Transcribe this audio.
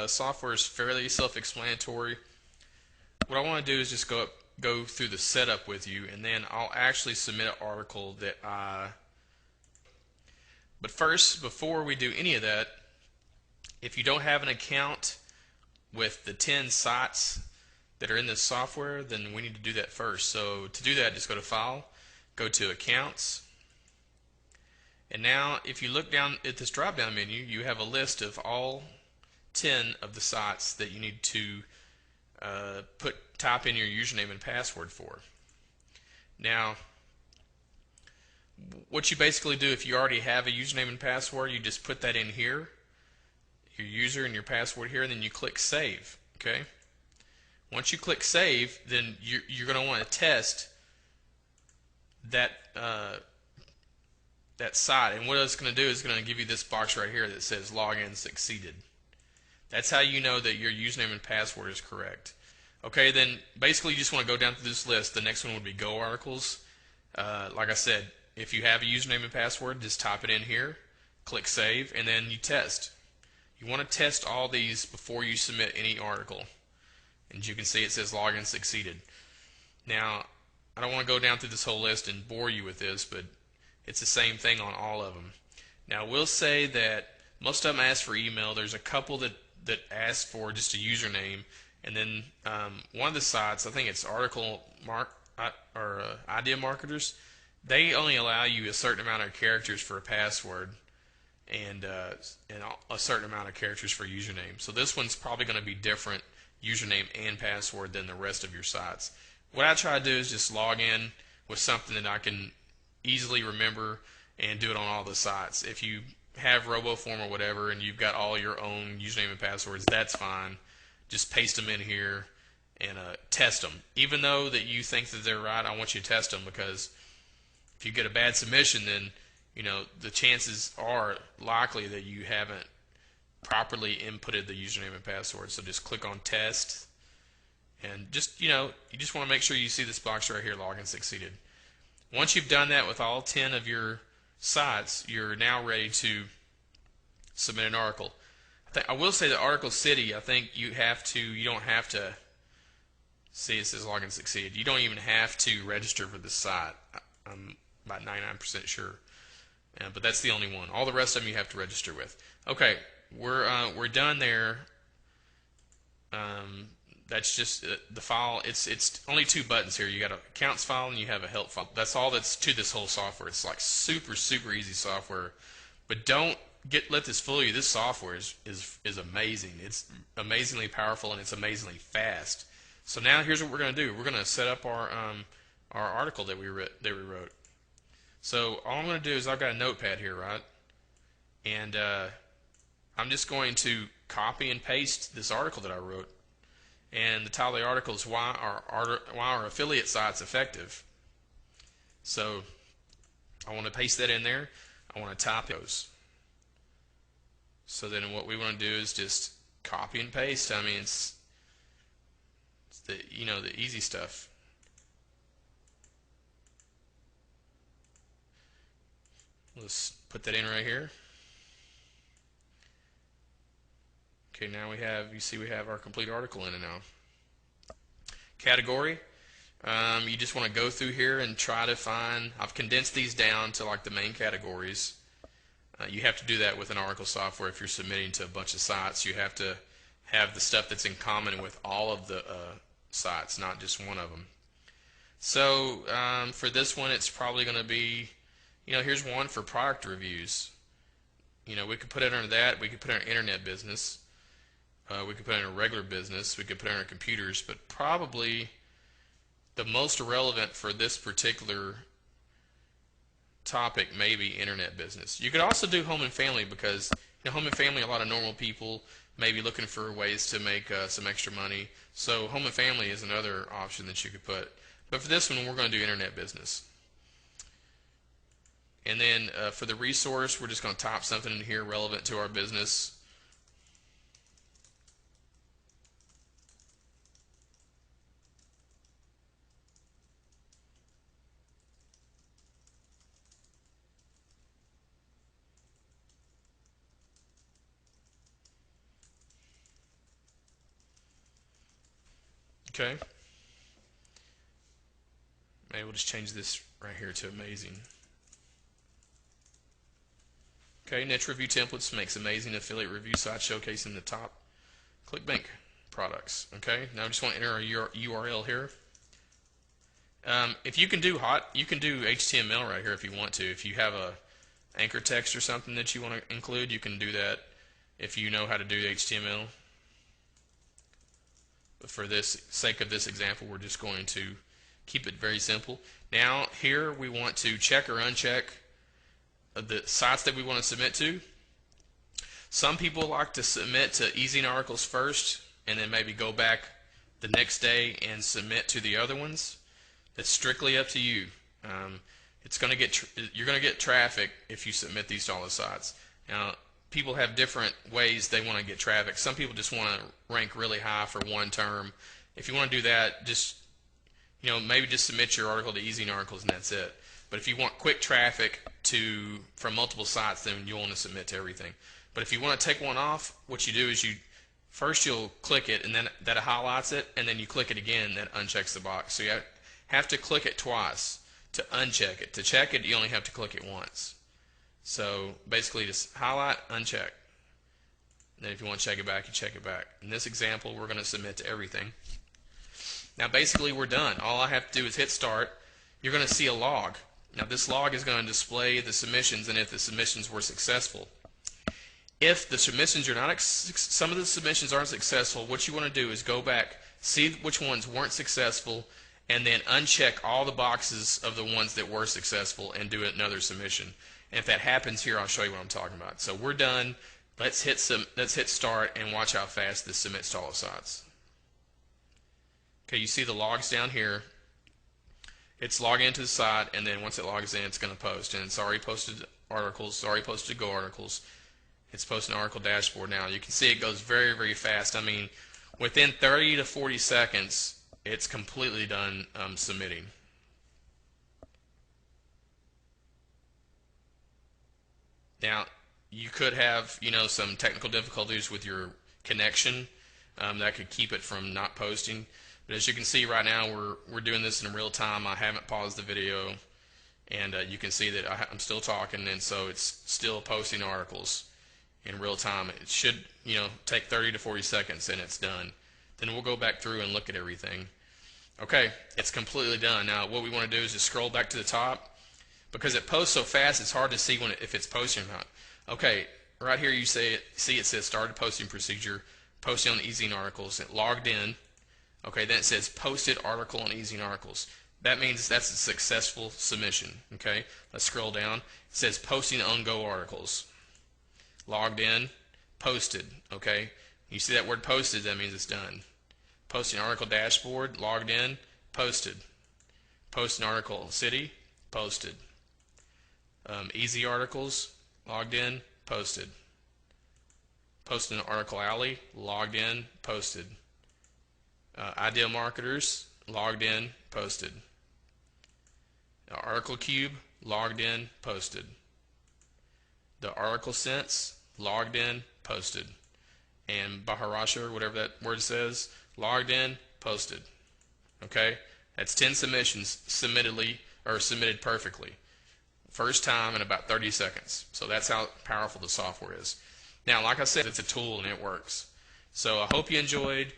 Software is fairly self-explanatory. What I want to do is just go through the setup with you, and then I'll actually submit an article that I. But first, before we do any of that, if you don't have an account with the 10 sites that are in this software, then we need to do that first. So to do that, just go to File, go to Accounts, and now if you look down at this drop-down menu, you have a list of all 10 of the sites that you need to type in your username and password for. Now, what you basically do if you already have a username and password, you just put that in here, your user and your password here, and then you click Save. Okay. Once you click Save, then you're going to want to test that that site, and what it's going to do is going to give you this box right here that says Login Succeeded. That's how you know that your username and password is correct. Okay, then basically you just want to go down through this list. The next one would be Go Articles. Like I said, if you have a username and password, just type it in here, click Save, and then you test. You want to test all these before you submit any article. And you can see it says Login Succeeded. Now, I don't want to go down through this whole list and bore you with this, but it's the same thing on all of them. Now, we'll say that most of them ask for email. There's a couple that ask for just a username, and then one of the sites, I think it's Idea Marketers, they only allow you a certain amount of characters for a password and a certain amount of characters for username. So this one's probably going to be different username and password than the rest of your sites. What I try to do is just log in with something that I can easily remember and do it on all the sites. If you have RoboForm or whatever and you've got all your own username and passwords, that's fine. Just paste them in here and test them. Even though that you think that they're right, I want you to test them, because if you get a bad submission, then the chances are likely that you haven't properly inputted the username and password. So just click on Test, and you just want to make sure you see this box right here, Login Succeeded. Once you've done that with all 10 of your sites, you're now ready to submit an article. I will say that Article City, I think you don't have to, see it says Login Succeeded. You don't even have to register for this site. I'm about 99% sure. But that's the only one. All the rest of them you have to register with. Okay, we're done there. That's just the file. It's only two buttons here. You got an accounts file and you have a help file. That's all that's to this whole software. It's like super easy software. But don't let this fool you. This software is amazing. It's amazingly powerful and it's amazingly fast. So now here's what we're going to do. We're going to set up our article that we wrote. So all I'm going to do is I've got a notepad here, right? And I'm just going to copy and paste this article that I wrote. And the title of the article is why are affiliate sites effective? So I want to paste that in there. I want to type those. So then what we want to do is just copy and paste. I mean, it's the the easy stuff. Let's put that in right here. Okay, now we have our complete article in it now. Category. You just want to go through here and try to find, I've condensed these down to like the main categories. You have to do that with an article software if you're submitting to a bunch of sites. You have to have the stuff that's in common with all of the sites, not just one of them. So for this one, it's probably going to be, here's one for product reviews. We could put it under that. We could put it under internet business. We could put it under regular business. We could put it under computers. But probably the most relevant for this particular topic may be internet business. You could also do home and family, because home and family, a lot of normal people may be looking for ways to make some extra money. So home and family is another option that you could put. But for this one, we're going to do internet business. And then for the resource, we're just going to type something in here relevant to our business. Okay. Maybe we'll just change this right here to amazing. Okay, niche review templates makes amazing affiliate review sites showcasing the top ClickBank products. Okay, now I just want to enter a URL here. If you can do you can do HTML right here if you want to. If you have a anchor text or something that you want to include, you can do that if you know how to do HTML. But for this sake of this example, we're just going to keep it very simple. Now here we want to check or uncheck the sites that we want to submit to. Some people like to submit to Ezine articles first and then maybe go back the next day and submit to the other ones. It's strictly up to you. You're going to get traffic if you submit these to all the sites. Now, people have different ways they want to get traffic. Some people just want to rank really high for one term. If you want to do that, just maybe just submit your article to Ezine articles and that's it. But if you want quick traffic from multiple sites, then you'll want to submit to everything. But if you want to take one off, what you do is you'll click it, and then that highlights it, and then you click it again, that unchecks the box. So you have to click it twice to uncheck it. To check it, you only have to click it once. So basically, just highlight, uncheck. And then if you want to check it back, you check it back. In this example, we're going to submit to everything. Now basically, we're done. All I have to do is hit start. You're going to see a log. Now this log is going to display the submissions and if the submissions were successful. If the submissions are not, some of the submissions aren't successful, what you want to do is go back, see which ones weren't successful, and then uncheck all the boxes of the ones that were successful and do another submission. And if that happens here, I'll show you what I'm talking about. So we're done. Let's hit start and watch how fast this submits to all the sites. Okay, you see the logs down here. It's logging into the site, and then once it logs in, it's going to post. And it's already posted articles, it's already posted Go articles. It's posting an article dashboard now. You can see it goes very, very fast. I mean, within 30 to 40 seconds, it's completely done submitting. Now, you could have, some technical difficulties with your connection that could keep it from not posting. But as you can see right now, we're doing this in real time. I haven't paused the video, and you can see that I'm still talking, and so it's still posting articles in real time. It should, take 30 to 40 seconds, and it's done. Then we'll go back through and look at everything. Okay, it's completely done. Now, what we want to do is just scroll back to the top. Because it posts so fast, it's hard to see if it's posting or not. Okay, right here you see it says started posting procedure, posting on the Ezine articles. It logged in. Okay, then it says posted article on Ezine articles. That means that's a successful submission. Okay, let's scroll down. It says posting on Go articles. Logged in, posted. Okay, you see that word posted, that means it's done. Posting article dashboard, logged in, posted. Posting article city, posted. Easy articles, logged in, posted. Posting article alley, logged in, posted. Ideal marketers, logged in, posted. Article cube, logged in, posted. The article sense, logged in, posted. And Baharacha, whatever that word says, logged in, posted. Okay, that's 10 submissions submitted perfectly. First time in about 30 seconds. So that's how powerful the software is. Now, like I said, it's a tool and it works. So I hope you enjoyed.